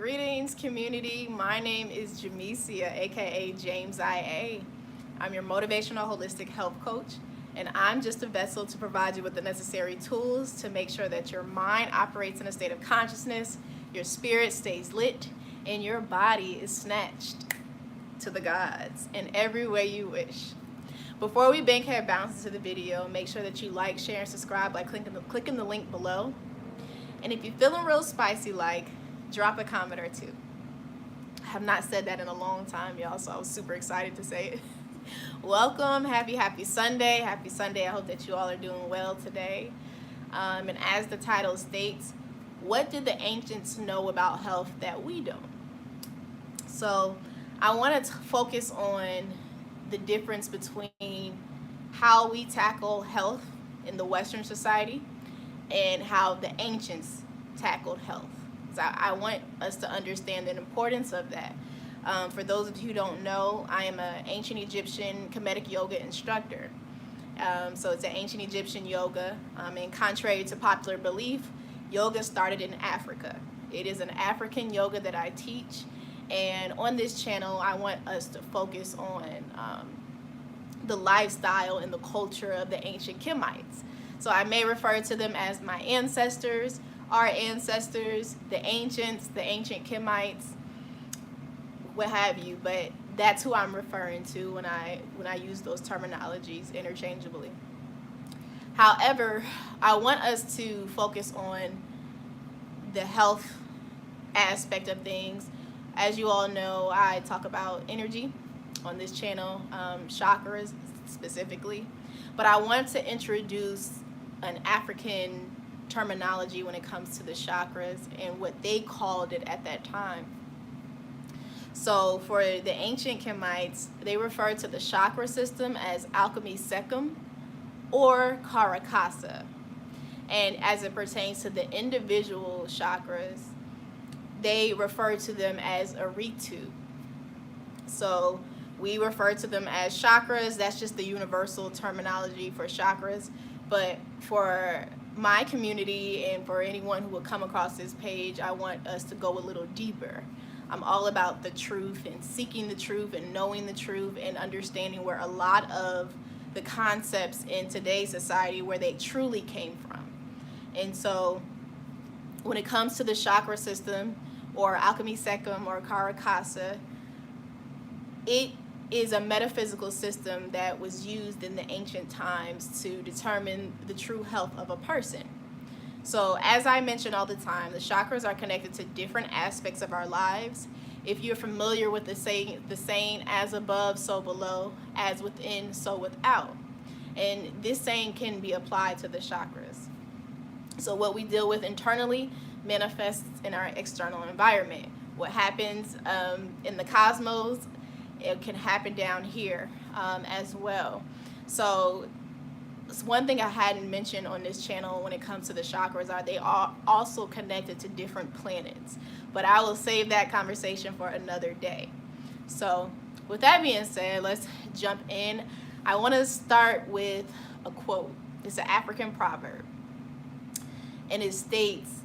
Greetings, community. My name is Jamesia, aka James IA. I'm your motivational holistic health coach, and I'm just a vessel to provide you with the necessary tools to make sure that your mind operates in a state of consciousness, your spirit stays lit, and your body is snatched to the gods in every way you wish. Before we bankhead bounce into the video, make sure that you like, share, and subscribe by clicking the link below. And if you're feeling real spicy like, drop a comment or two. I have not said that in a long time, y'all, so I was super excited to say it. Welcome, happy Sunday. Happy Sunday. I hope that you all are doing well today. And as the title states, what did the ancients know about health that we don't? So I want to focus on the difference between how we tackle health in the Western society and how the ancients tackled health. So I want us to understand the importance of that. For those of you who don't know, I am an ancient Egyptian kemetic yoga instructor. So it's an ancient Egyptian yoga. And contrary to popular belief, yoga started in Africa. It is an African yoga that I teach. And on this channel, I want us to focus on the lifestyle and the culture of the ancient Kemites. So I may refer to them as my ancestors, our ancestors, the ancients, the ancient Kemites, what have you. But that's who I'm referring to when I use those terminologies interchangeably. However, I want us to focus on the health aspect of things. As you all know, I talk about energy on this channel, chakras specifically. But I want to introduce an African terminology when it comes to the chakras and what they called it at that time. So for the ancient Kemites, they referred to the chakra system as Alkemi Sekhem or Kasa. And as it pertains to the individual chakras, they refer to them as Aritu. So we refer to them as chakras. That's just the universal terminology for chakras. But for my community and for anyone who will come across this page, I want us to go a little deeper. I'm all about the truth and seeking the truth and knowing the truth and understanding where a lot of the concepts in today's society, where they truly came from. And so when it comes to the chakra system, or Alkemi Sekhem or Kasa, it is a metaphysical system that was used in the ancient times to determine the true health of a person. So as I mention all the time, the chakras are connected to different aspects of our lives. If you're familiar with the saying, as above, so below, as within, so without. And this saying can be applied to the chakras. So what we deal with internally manifests in our external environment. What happens in the cosmos, it can happen down here as well. So it's one thing I hadn't mentioned on this channel when it comes to the chakras are they are also connected to different planets. But I will save that conversation for another day. So with that being said, let's jump in. I want to start with a quote. It's an African proverb. And it states,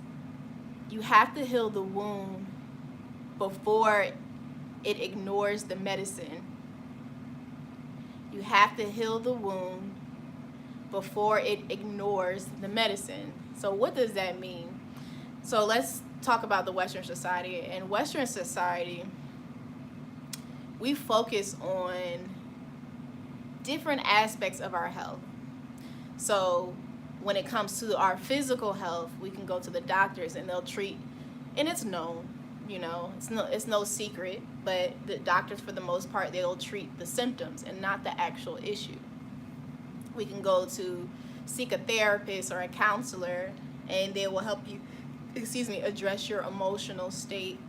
you have to heal the wound before it ignores the medicine. You have to heal the wound before it ignores the medicine. So what does that mean? So let's talk about the Western society. In Western society, we focus on different aspects of our health. So when it comes to our physical health, we can go to the doctors and they'll treat, and it's known, you know, it's no secret, but the doctors for the most part, they'll treat the symptoms and not the actual issue. We can go to seek a therapist or a counselor and they will help you, address your emotional state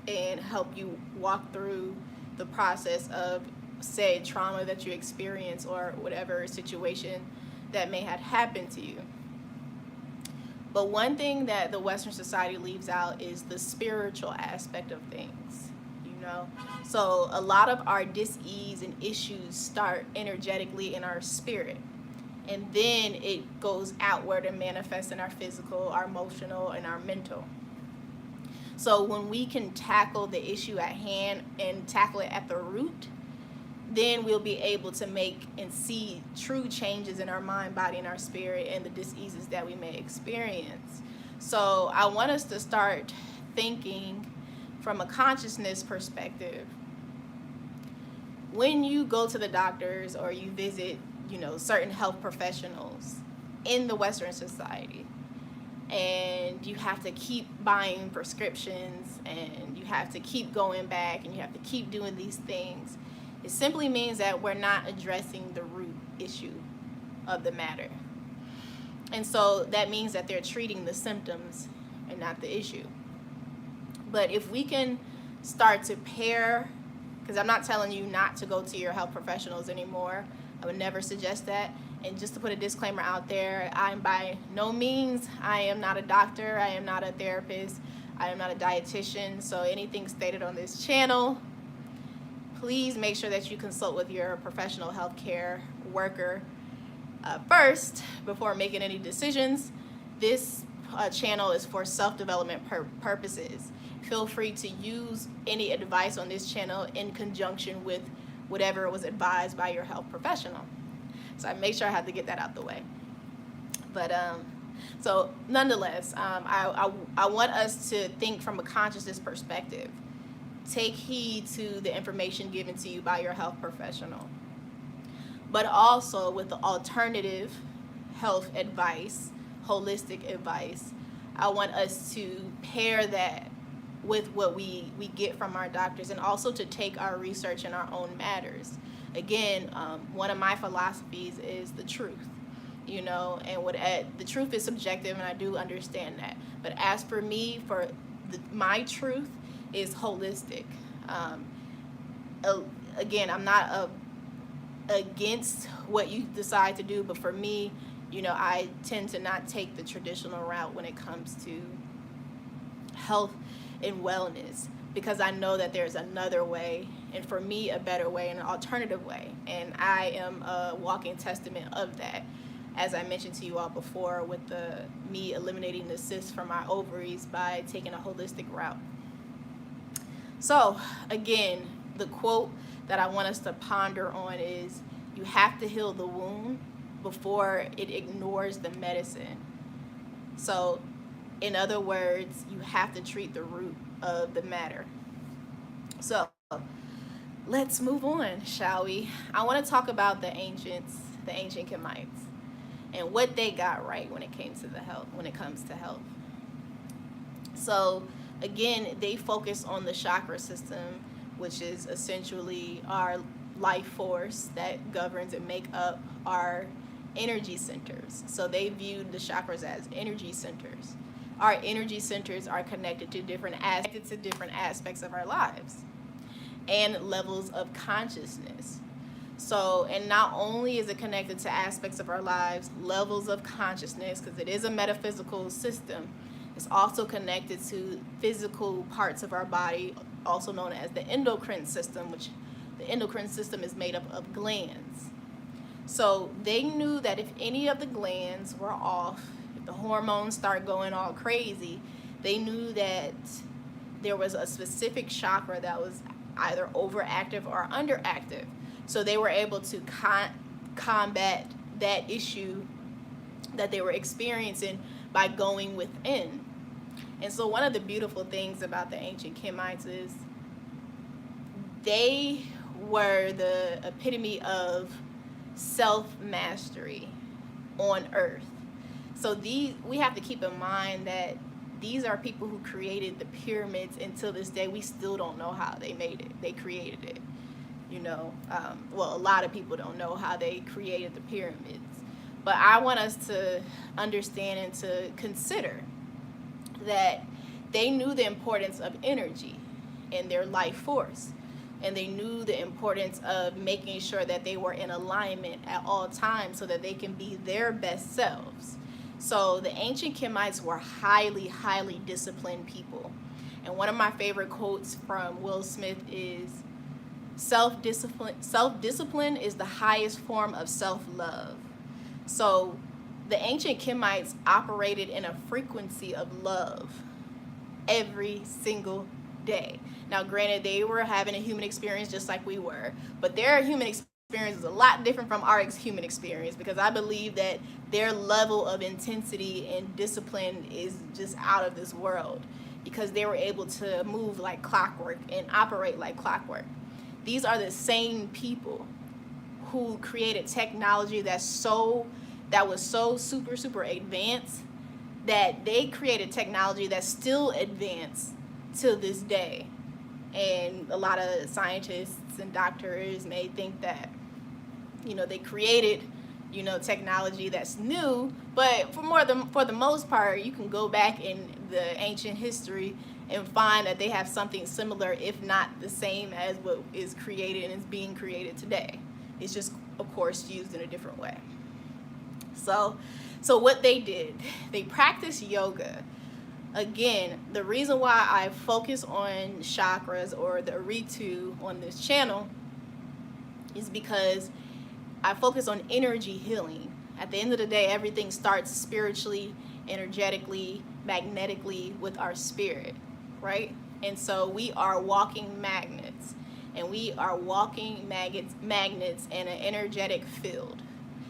and help you walk through the process of, say, trauma that you experience or whatever situation that may have happened to you. But one thing that the Western society leaves out is the spiritual aspect of things, you know? So a lot of our dis-ease and issues start energetically in our spirit. And then it goes outward and manifests in our physical, our emotional, and our mental. So when we can tackle the issue at hand and tackle it at the root, then we'll be able to make and see true changes in our mind, body, and our spirit, and the diseases that we may experience. So I want us to start thinking from a consciousness perspective. When you go to the doctors or you visit, certain health professionals in the Western society, and you have to keep buying prescriptions, and you have to keep going back, and you have to keep doing these things, it simply means that we're not addressing the root issue of the matter. And so that means that they're treating the symptoms and not the issue. But if we can start to pair, because I'm not telling you not to go to your health professionals anymore, I would never suggest that. And just to put a disclaimer out there, I'm by no means, I am not a doctor, I am not a therapist, I am not a dietitian. So anything stated on this channel, please make sure that you consult with your professional healthcare worker first before making any decisions. This channel is for self-development purposes. Feel free to use any advice on this channel in conjunction with whatever was advised by your health professional. So I make sure I have to get that out the way. But so nonetheless, I want us to think from a consciousness perspective. Take heed to the information given to you by your health professional, but also with the alternative health advice, holistic advice. I want us to pair that with what we get from our doctors, and also to take our research in our own matters. Again, one of my philosophies is the truth, and the truth is subjective, and I do understand that. But as for me, my truth is holistic. Again, I'm not against what you decide to do, but for me, I tend to not take the traditional route when it comes to health and wellness, because I know that there's another way, and for me, a better way and an alternative way. And I am a walking testament of that, as I mentioned to you all before, with me eliminating the cysts from my ovaries by taking a holistic route. So again, the quote that I want us to ponder on is, you have to heal the wound before it ignores the medicine. So in other words, you have to treat the root of the matter. So let's move on, shall we? I want to talk about the ancient Kemites, and what they got right when it comes to health. So again, they focus on the chakra system, which is essentially our life force that governs and make up our energy centers. So they viewed the chakras as energy centers. Our energy centers are connected to different aspects of our lives and levels of consciousness. So, and not only is it connected to aspects of our lives, levels of consciousness, because it is a metaphysical system, it's also connected to physical parts of our body, also known as the endocrine system, which the endocrine system is made up of glands. So they knew that if any of the glands were off, if the hormones start going all crazy, they knew that there was a specific chakra that was either overactive or underactive. So they were able to combat that issue that they were experiencing by going within. And so one of the beautiful things about the ancient Kemites is they were the epitome of self-mastery on earth. So we have to keep in mind that these are people who created the pyramids. Until this day, we still don't know how they made it. They created it. A lot of people don't know how they created the pyramids. But I want us to understand and to consider that they knew the importance of energy in their life force. And they knew the importance of making sure that they were in alignment at all times so that they can be their best selves. So the ancient Kemites were highly, highly disciplined people. And one of my favorite quotes from Will Smith is, self-discipline is the highest form of self-love. So the ancient Kemites operated in a frequency of love. every single day. Now, granted, they were having a human experience just like we were, but their human experience is a lot different from our human experience, because I believe that their level of intensity and discipline is just out of this world, because they were able to move like clockwork and operate like clockwork. These are the same people who created technology that was so super advanced, that they created technology that's still advanced to this day. And a lot of scientists and doctors may think that, they created, technology that's new, but for the most part, you can go back in the ancient history and find that they have something similar, if not the same as what is created and is being created today. It's just, of course, used in a different way. So what they did, they practiced yoga. Again, the reason why I focus on chakras or the Aritu on this channel is because I focus on energy healing. At the end of the day, everything starts spiritually, energetically, magnetically with our spirit, right? And so we are walking magnets, and we are walking magnets in an energetic field.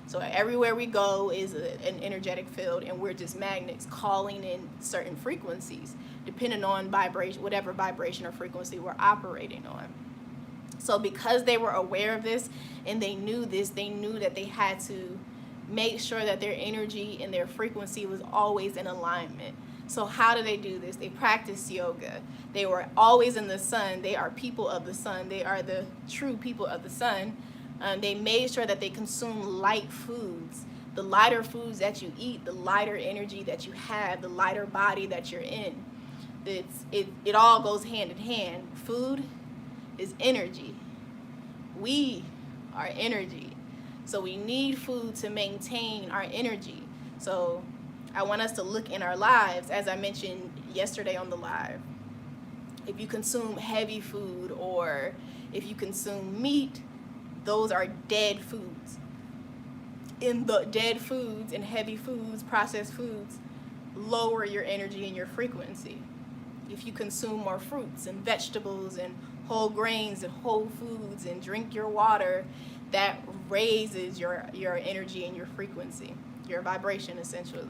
So everywhere we go is an energetic field, and we're just magnets calling in certain frequencies, depending on vibration, whatever vibration or frequency we're operating on. So because they were aware of this and they knew this, they knew that they had to make sure that their energy and their frequency was always in alignment. So how do they do this? They practice yoga. They were always in the sun. They are people of the sun. They are the true people of the sun. They made sure that they consume light foods. The lighter foods that you eat, the lighter energy that you have, the lighter body that you're in. It all goes hand in hand. Food is energy. We are energy. So we need food to maintain our energy. So I want us to look in our lives, as I mentioned yesterday on the live. If you consume heavy food, or if you consume meat, those are dead foods. In the dead foods and heavy foods, processed foods, lower your energy and your frequency. If you consume more fruits and vegetables and whole grains and whole foods and drink your water, that raises your energy and your frequency, your vibration essentially.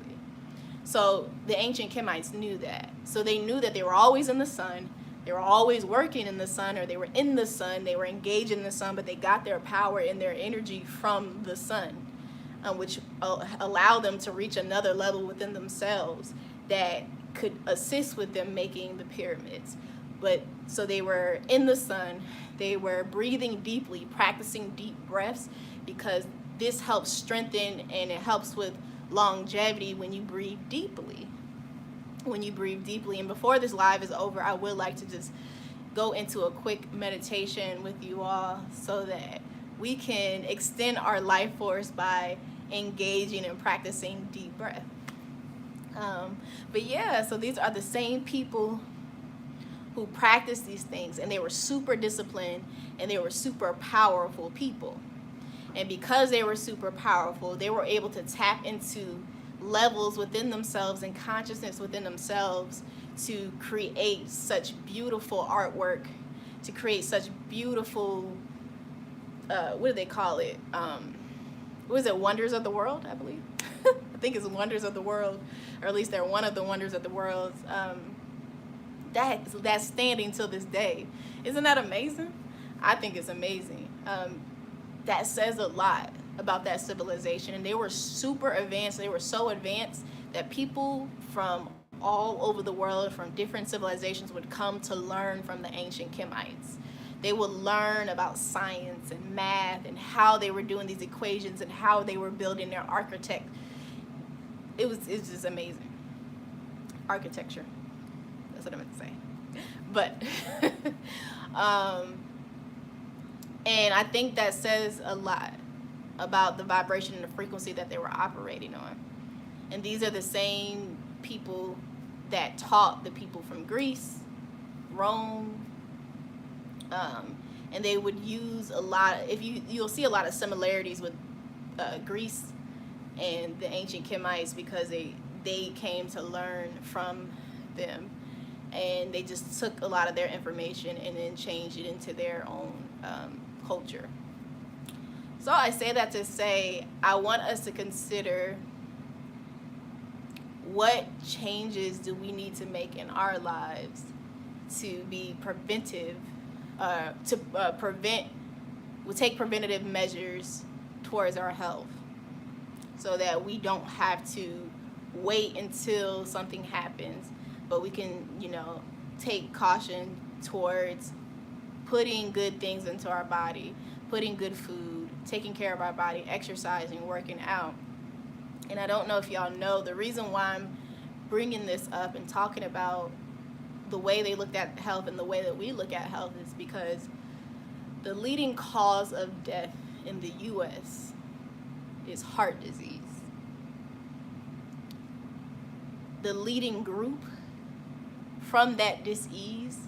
So the ancient Kemites knew that. So they knew that they were always in the sun. They were always working in the sun, or they were in the sun. They were engaged in the sun, but they got their power and their energy from the sun, which allowed them to reach another level within themselves that could assist with them making the pyramids. But so they were in the sun. They were breathing deeply, practicing deep breaths, because this helps strengthen and it helps with longevity when you breathe deeply. And before this live is over, I would like to just go into a quick meditation with you all so that we can extend our life force by engaging and practicing deep breath. But yeah, so these are the same people who practiced these things, and they were super disciplined, and they were super powerful people. And because they were super powerful, they were able to tap into levels within themselves and consciousness within themselves to create such beautiful artwork, to create such beautiful, what do they call it? What is it? Wonders of the world, I believe. I think it's Wonders of the World, or at least they're one of the wonders of the world. That's standing till this day. Isn't that amazing? I think it's amazing. That says a lot about that civilization. And they were super advanced. They were so advanced that people from all over the world, from different civilizations, would come to learn from the ancient Kemites. They would learn about science and math and how they were doing these equations and how they were building their architect. It's just amazing. Architecture. That's what I meant to say. But and I think that says a lot about the vibration and the frequency that they were operating on. And these are the same people that taught the people from Greece, Rome, and they would use a lot of, you'll see a lot of similarities with Greece and the ancient Kemites, because they came to learn from them. and they just took a lot of their information and then changed it into their own culture. So I say that to say, I want us to consider what changes do we need to make in our lives to be preventive, we'll take preventative measures towards our health, so that we don't have to wait until something happens, but we can, take caution towards putting good things into our body, putting good food, taking care of our body, exercising, working out. And I don't know if y'all know, the reason why I'm bringing this up and talking about the way they looked at health and the way that we look at health is because the leading cause of death in the U.S. is heart disease. The leading group from that disease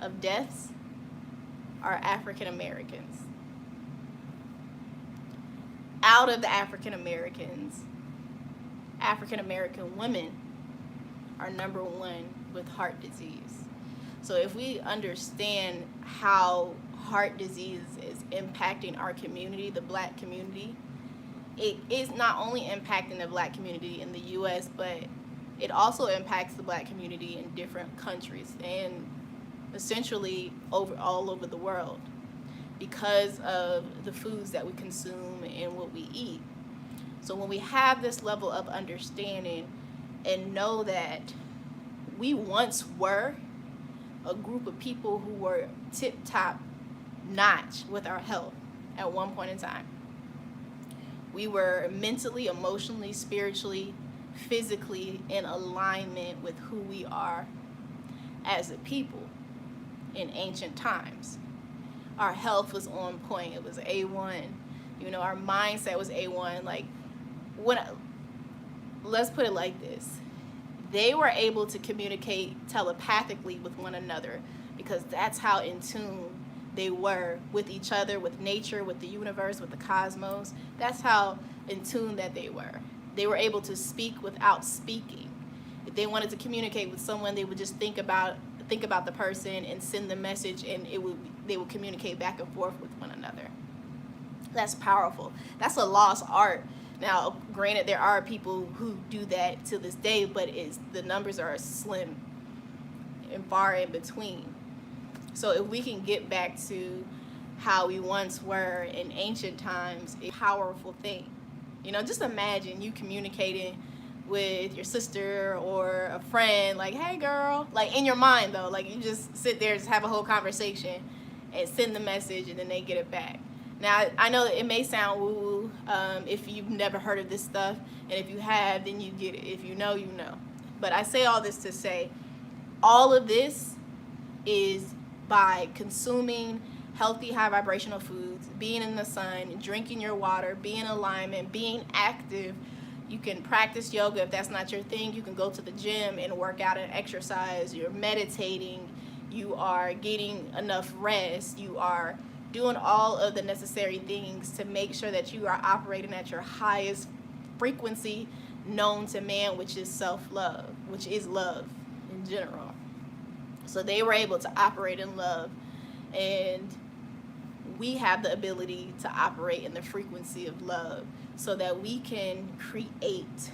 of deaths are African Americans. Out of the African Americans, African American women are number one with heart disease. So if we understand how heart disease is impacting our community, the Black community, it is not only impacting the Black community in the U.S., but it also impacts the Black community in different countries and essentially all over the world because of the foods that we consume and what we eat. So when we have this level of understanding and know that we once were a group of people who were tip-top notch with our health at one point in time. We were mentally, emotionally, spiritually, physically in alignment with who we are as a people in ancient times. Our health was on point. It was A1. Our mindset was A1. Let's put it like this. They were able to communicate telepathically with one another because that's how in tune they were with each other, with nature, with the universe, with the cosmos. That's how in tune that they were. They were able to speak without speaking. If they wanted to communicate with someone, they would just think about the person and send the message, and they would communicate back and forth with one another. That's powerful. That's a lost art. Now, granted, there are people who do that to this day, but the numbers are slim and far in between. So if we can get back to how we once were in ancient times, a powerful thing. Just imagine you communicating with your sister or a friend, like, hey girl, like in your mind though, like you just sit there, just have a whole conversation and send the message and then they get it back. Now, I know that it may sound woo-woo if you've never heard of this stuff, and if you have, then you get it. If you know, you know. But I say all this to say, all of this is by consuming healthy, high vibrational foods, being in the sun, drinking your water, being in alignment, being active. You can practice yoga if that's not your thing. You can go to the gym and work out and exercise. You're meditating. You are getting enough rest. You are doing all of the necessary things to make sure that you are operating at your highest frequency known to man, which is self-love, which is love in general. So they were able to operate in love, and we have the ability to operate in the frequency of love so that we can create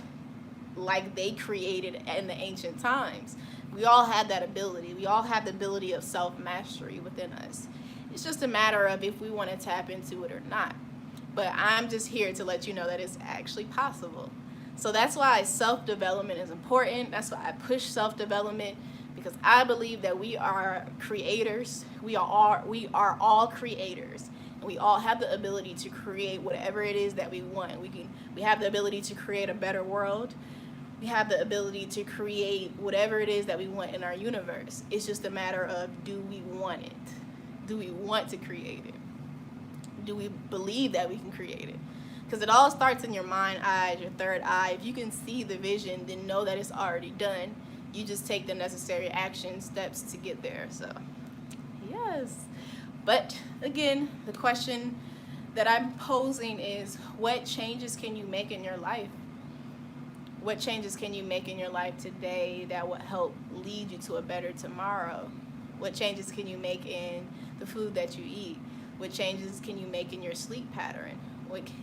like they created in the ancient times. We all have that ability. We all have the ability of self-mastery within us. It's just a matter of if we want to tap into it or not. But I'm just here to let you know that it's actually possible. So that's why self-development is important. That's why I push self-development, because I believe that we are creators. We are all creators. And we all have the ability to create whatever it is that we want. We have the ability to create a better world. We have the ability to create whatever it is that we want in our universe. It's just a matter of, do we want it? Do we want to create it? Do we believe that we can create it? Because it all starts in your mind, eyes, your third eye. If you can see the vision, then know that it's already done. You just take the necessary action steps to get there. So, yes. But again, the question that I'm posing is, what changes can you make in your life? What changes can you make in your life today that will help lead you to a better tomorrow? What changes can you make in the food that you eat? What changes can you make in your sleep pattern?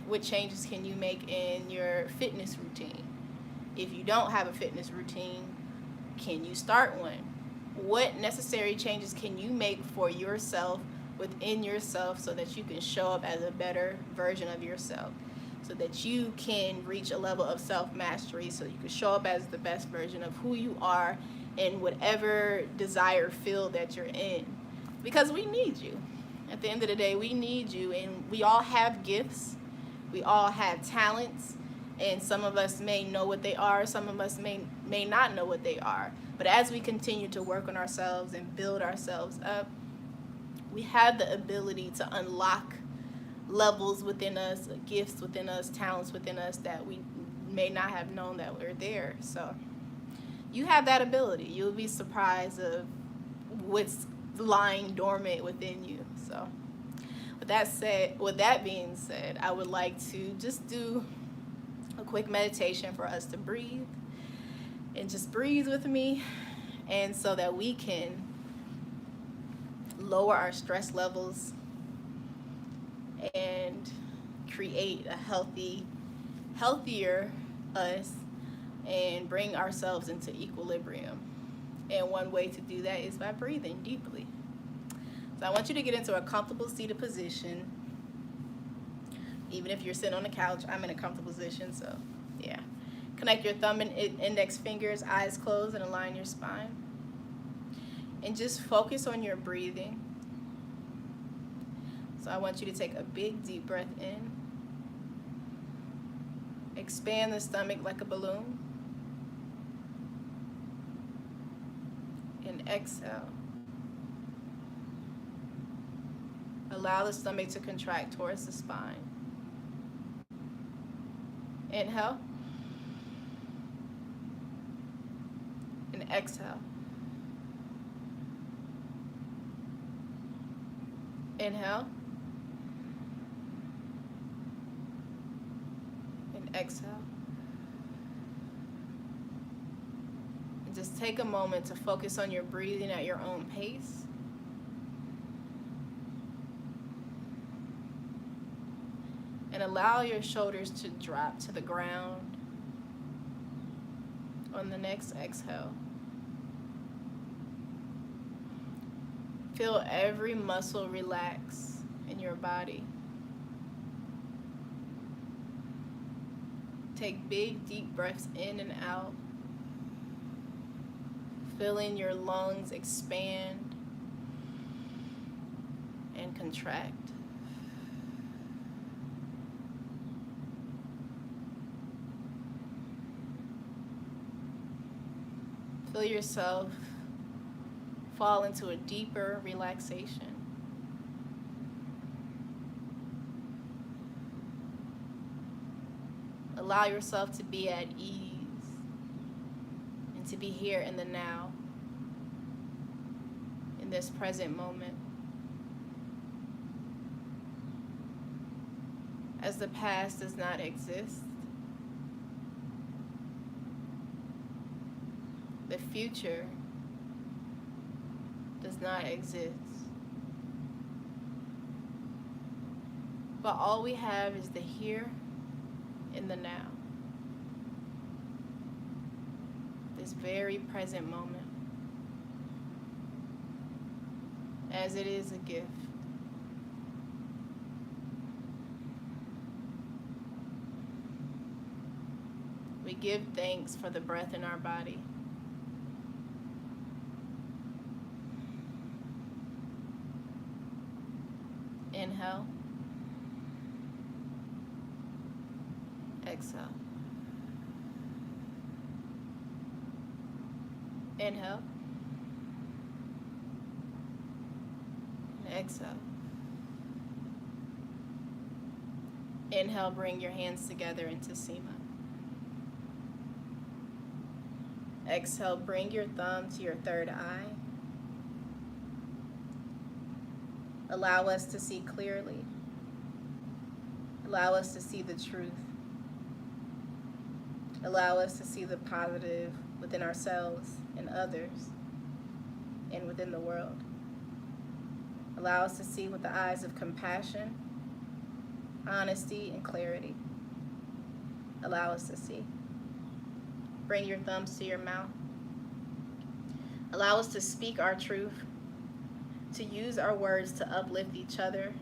What changes can you make in your fitness routine? If you don't have a fitness routine, can you start one? What necessary changes can you make for yourself, within yourself, so that you can show up as a better version of yourself, so that you can reach a level of self-mastery, so you can show up as the best version of who you are in whatever desired field that you're in? Because we need you. At the end of the day, we need you, and we all have gifts. We all have talents, and some of us may know what they are, some of us may not know what they are. But as we continue to work on ourselves and build ourselves up, we have the ability to unlock levels within us, gifts within us, talents within us that we may not have known that were there. So you have that ability. You'll be surprised of what's lying dormant within you. So with that being said, I would like to just do a quick meditation for us to breathe, and just breathe with me, and so that we can lower our stress levels and create a healthier us, and bring ourselves into equilibrium. And one way to do that is by breathing deeply. So I want you to get into a comfortable seated position. Even if you're sitting on the couch, I'm in a comfortable position, so yeah. Connect your thumb and index fingers, eyes closed, and align your spine. And just focus on your breathing. So I want you to take a big deep breath in. Expand the stomach like a balloon. And exhale. Allow the stomach to contract towards the spine. Inhale. And exhale. Inhale. And exhale. And just take a moment to focus on your breathing at your own pace. And allow your shoulders to drop to the ground on the next exhale. Feel every muscle relax in your body. Take big, deep breaths in and out. Feeling your lungs expand and contract. Feel yourself fall into a deeper relaxation. Allow yourself to be at ease and to be here in the now, in this present moment. As the past does not exist, the future does not exist. But all we have is the here and the now. This very present moment. As it is a gift. We give thanks for the breath in our body. Inhale. Exhale. Inhale. And exhale. Inhale, bring your hands together into Sima. Exhale, bring your thumb to your third eye. Allow us to see clearly. Allow us to see the truth. Allow us to see the positive within ourselves and others and within the world. Allow us to see with the eyes of compassion, honesty, and clarity. Allow us to see. Bring your thumbs to your mouth. Allow us to speak our truth, to use our words to uplift each other,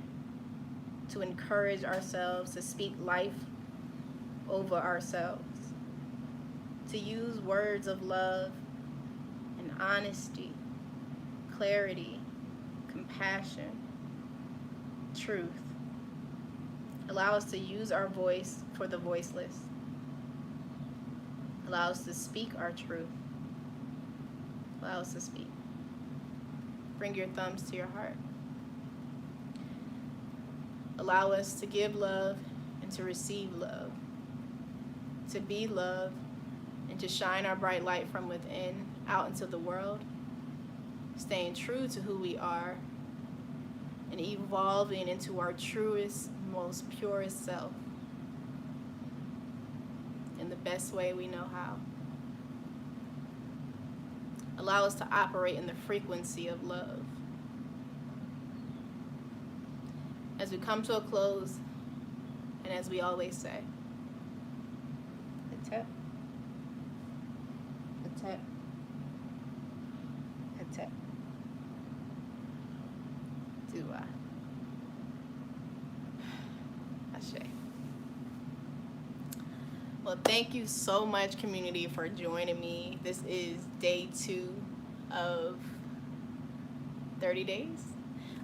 to encourage ourselves, to speak life over ourselves, to use words of love and honesty, clarity, compassion, truth. Allow us to use our voice for the voiceless. Allow us to speak our truth. Allow us to speak. Bring your thumbs to your heart. Allow us to give love and to receive love, to be love and to shine our bright light from within out into the world, staying true to who we are and evolving into our truest, most purest self in the best way we know how. Allow us to operate in the frequency of love. As we come to a close, and as we always say, Atep, Atep, Atep, Dua, Ashe. Well, thank you so much, community, for joining me. This is day 2 of 30 days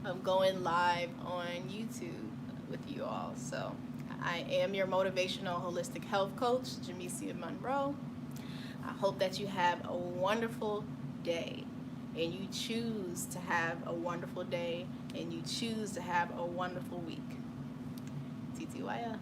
of going live on YouTube with you all. So I am your motivational holistic health coach, Jamesia Monroe. I hope that you have a wonderful day and you choose to have a wonderful day and you choose to have a wonderful week. TTYL.